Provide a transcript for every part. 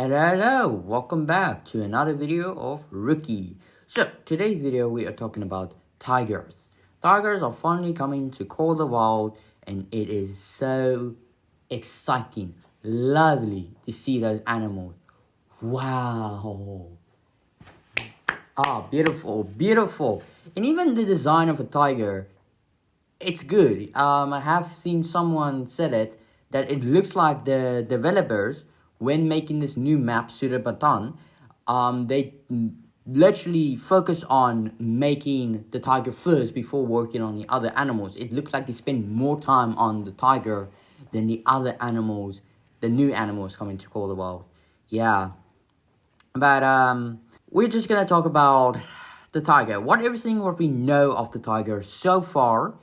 Hello, welcome back to another video of Rookie. So, today's video we are talking about tigers. Tigers are finally coming to Call the Wild, and it is so exciting, lovely to see those animals. Wow. Beautiful, beautiful. And even the design of a tiger, it's good. I have seen someone said it that it looks like the developers, when making this new map, Surabatan, they literally focus on making the tiger first before working on the other animals. It looks like they spend more time on the tiger than the other animals, the new animals coming to Call the Wild. Yeah. But we're just gonna talk about the tiger. Everything what we know of the tiger so far.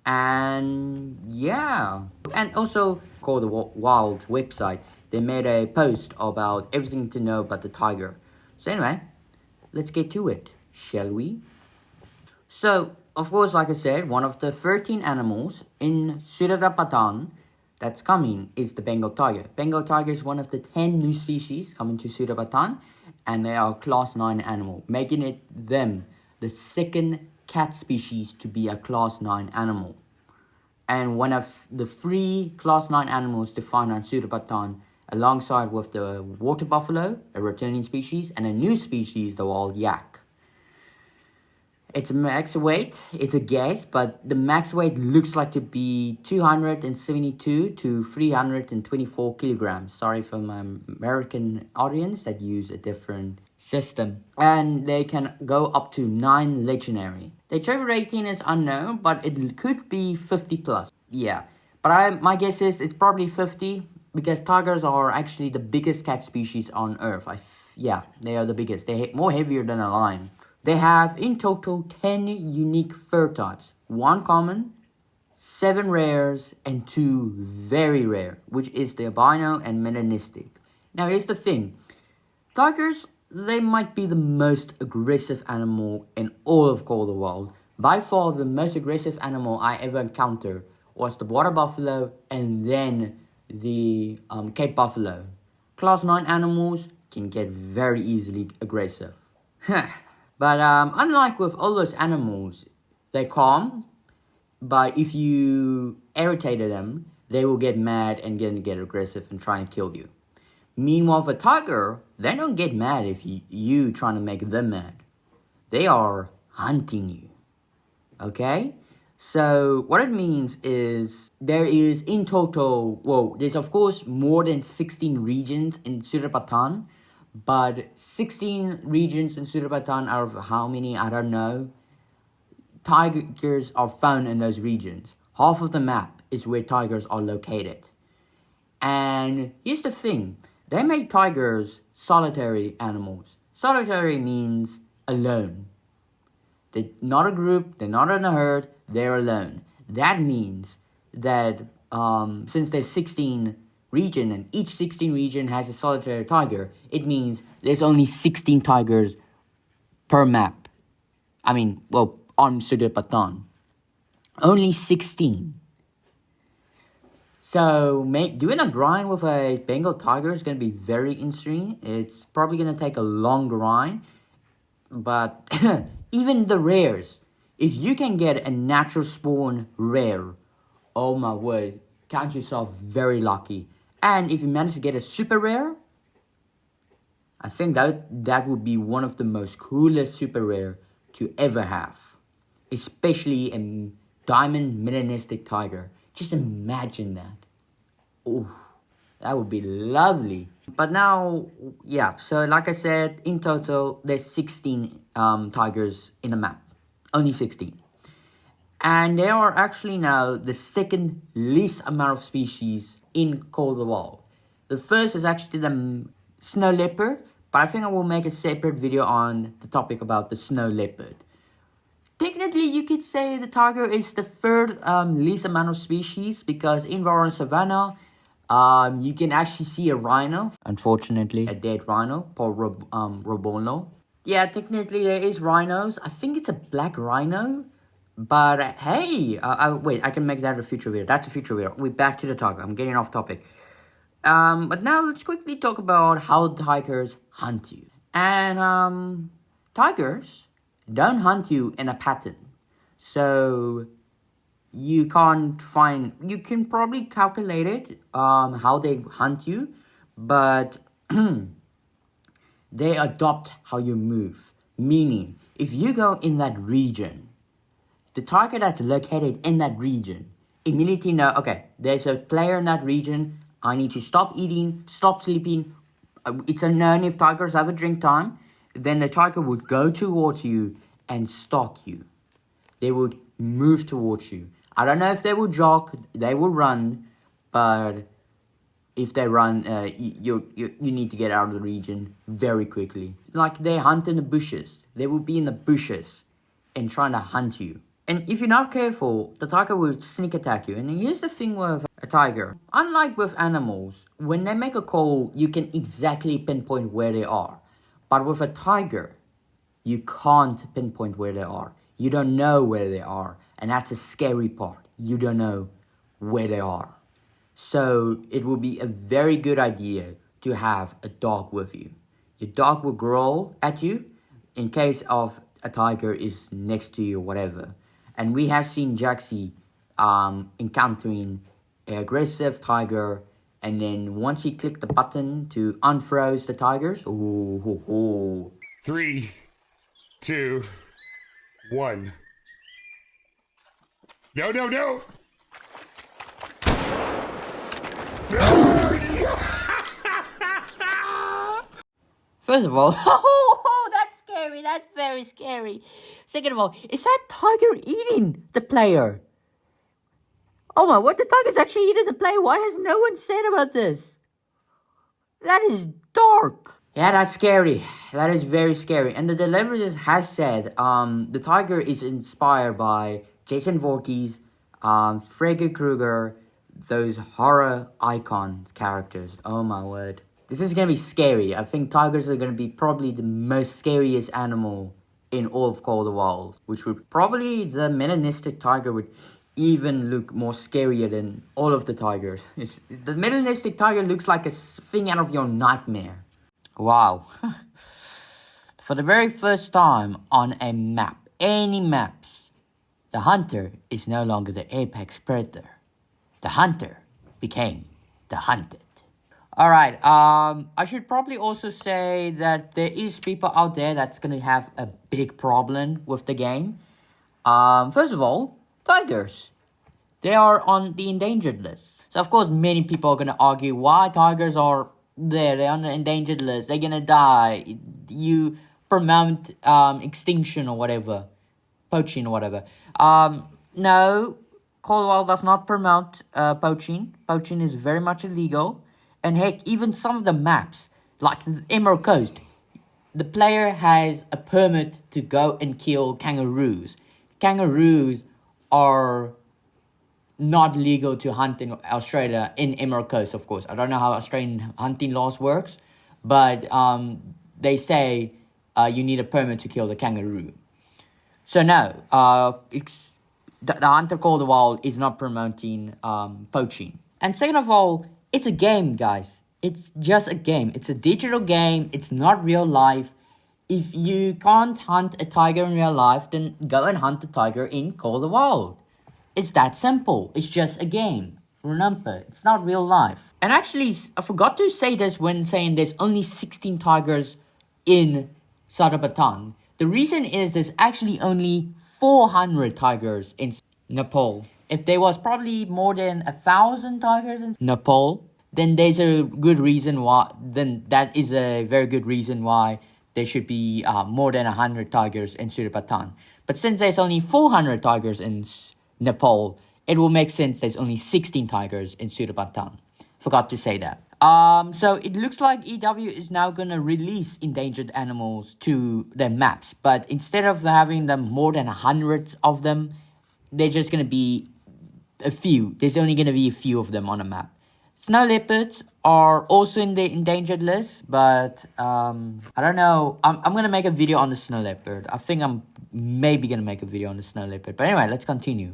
And yeah. And also Call the Wild website, they made a post about everything to know about the tiger. So anyway, let's get to it, shall we? So, of course, like I said, one of the 13 animals in Surabatan that's coming is the Bengal tiger. Bengal tiger is one of the 10 new species coming to Surabatan, and they are a class 9 animal, making it them the second cat species to be a class 9 animal. And one of the 3 class 9 animals to find on Surabatan, alongside with the water buffalo, a returning species, and a new species, the wild yak. Its max weight, it's a guess, but the max weight looks like to be 272 to 324 kilograms. Sorry for my American audience that use a different system. And they can go up to 9 legendary. The trophy rating is unknown, but it could be 50 plus. Yeah, but my guess is it's probably 50, because tigers are actually the biggest cat species on earth. Yeah, they are the biggest. They're more heavier than a lion. They have in total 10 unique fur types, 1 common, 7 rares, and 2 very rare, which is the albino and melanistic. Now here's the thing, tigers, they might be the most aggressive animal in all of Call the Wild. By far the most aggressive animal I ever encountered was the water buffalo and then the Cape buffalo. Class 9 animals can get very easily aggressive. But unlike with all those animals, they're calm, but if you irritated them, they will get mad and get aggressive and try and kill you. Meanwhile, for tiger, they don't get mad if you trying to make them mad. They are hunting you. Okay? So what it means is there is in total, there's of course more than 16 regions in Surabatan, but 16 regions in Surabatan out of how many, I don't know, tigers are found in those regions. Half of the map is where tigers are located. And here's the thing, they make tigers solitary animals. Solitary means alone. They're not a group, they're not in a herd, they're alone. That means that since there's 16 region and each 16 region has a solitary tiger, it means there's only 16 tigers per map. On Surabatan. Only 16. So doing a grind with a Bengal tiger is going to be very interesting. It's probably going to take a long grind. But even the rares, if you can get a natural spawn rare, oh my word, count yourself very lucky. And if you manage to get a super rare, I think that would be one of the most coolest super rare to ever have. Especially a diamond melanistic tiger. Just imagine that. Oh, that would be lovely. But now, yeah, so like I said, in total, there's 16 tigers in the map. Only 16. And they are actually now the second least amount of species in Call the Wild. The first is actually the snow leopard, but I think I will make a separate video on the topic about the snow leopard. Technically, you could say the tiger is the third least amount of species, because in Warren Savannah, you can actually see a rhino. Unfortunately, a dead rhino, Paul Robono. Yeah, technically there is rhinos. I think it's a black rhino. But hey, wait, I can make that a future video. That's a future video. We're back to the tiger. I'm getting off topic. But now let's quickly talk about how tigers hunt you. And tigers don't hunt you in a pattern. So you can probably calculate it, how they hunt you, but they adopt how you move. Meaning, if you go in that region, the tiger that's located in that region immediately know, okay, there's a player in that region, I need to stop eating, stop sleeping. It's a known if tigers have a drink time, then the tiger would go towards you and stalk you. They would move towards you. I don't know if they will jog, they will run, but if they run, you need to get out of the region very quickly. Like they hunt in the bushes. They will be in the bushes and trying to hunt you. And if you're not careful, the tiger will sneak attack you. And here's the thing with a tiger. Unlike with animals, when they make a call, you can exactly pinpoint where they are. But with a tiger, you can't pinpoint where they are. You don't know where they are. And that's the scary part. You don't know where they are. So it will be a very good idea to have a dog with you. Your dog will growl at you in case of a tiger is next to you or whatever. And we have seen Jaxie encountering an aggressive tiger, and then once he clicked the button to unfroze the tigers, 3, 2, 1. No, no, no! First of all, oh, that's scary. That's very scary. Second of all, is that tiger eating the player? Oh my, what? The tiger's actually eating the player? Why has no one said about this? That is dark. Yeah, that's scary. That is very scary. And the developers has said the tiger is inspired by Jason Voorhees, Freddy Krueger, those horror icon characters. Oh my word. This is going to be scary. I think tigers are going to be probably the most scariest animal in all of Call of the Wild. Which would probably, the melanistic tiger would even look more scarier than all of the tigers. The melanistic tiger looks like a thing out of your nightmare. Wow. For the very first time on a map, any maps, the hunter is no longer the apex predator. The hunter became the hunted. Alright, I should probably also say that there is people out there that's going to have a big problem with the game. First of all, tigers. They are on the endangered list. So of course many people are going to argue why tigers are there. They're on the endangered list. They're going to die. You promote extinction or whatever. Poaching or whatever. No, Call of the Wild does not promote poaching. Poaching is very much illegal. And heck, even some of the maps, like the Emerald Coast, the player has a permit to go and kill kangaroos. Kangaroos are not legal to hunt in Australia, in Emerald Coast, of course. I don't know how Australian hunting laws works, but they say you need a permit to kill the kangaroo. So no, the Hunter Call of the Wild is not promoting poaching. And second of all, it's a game, guys. It's just a game. It's a digital game. It's not real life. If you can't hunt a tiger in real life, then go and hunt the tiger in Call of the Wild. It's that simple. It's just a game. Remember, it's not real life. And actually, I forgot to say this when saying there's only 16 tigers in Sarabatan. The reason is there's actually only 400 tigers in Nepal. If there was probably more than 1,000 tigers in Nepal, then there's a good reason why. Then that is a very good reason why there should be more than 100 tigers in Surapatan. But since there's only 400 tigers in Nepal, it will make sense there's only 16 tigers in Surapatan. Forgot to say that. So it looks like EW is now gonna release endangered animals to their maps, but instead of having them more than hundreds of them, they're just gonna be a few. There's only gonna be a few of them on a map. Snow leopards are also in the endangered list, but I don't know. I'm gonna make a video on the snow leopard. I think I'm maybe gonna make a video on the snow leopard. But anyway, let's continue.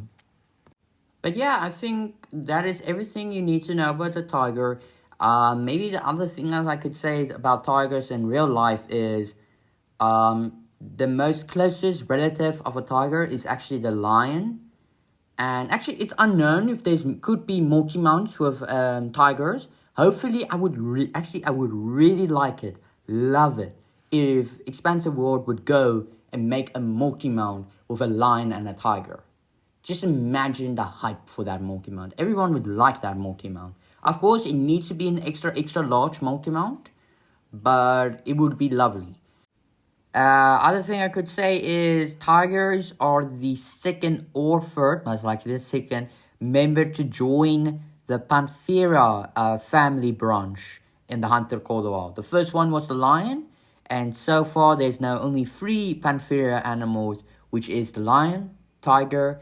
But yeah, I think that is everything you need to know about the tiger. Maybe the other thing that I could say about tigers in real life is the most closest relative of a tiger is actually the lion. And actually, it's unknown if there could be multi-mounts with tigers. Hopefully, I would really like it, love it, if Expansive World would go and make a multi-mount with a lion and a tiger. Just imagine the hype for that multi-mount. Everyone would like that multi-mount. Of course, it needs to be an extra large multi-mount, but it would be lovely. Other thing I could say is tigers are the second or third, most likely the second, member to join the Panthera family branch in the Hunter Call the Wild. The first one was the lion, and so far there's now only 3 Panthera animals, which is the lion, tiger,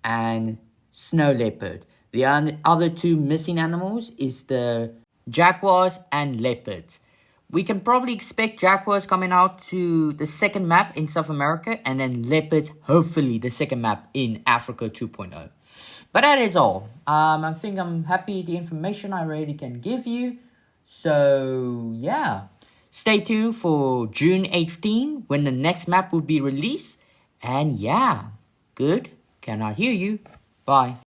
and snow leopard. The other 2 missing animals is the jaguars and leopards. We can probably expect jaguars coming out to the second map in South America, and then leopards, hopefully, the second map in Africa 2.0. But that is all. I think I'm happy the information I already can give you. So, yeah. Stay tuned for June 18 when the next map will be released. And yeah, good. Cannot hear you. Bye.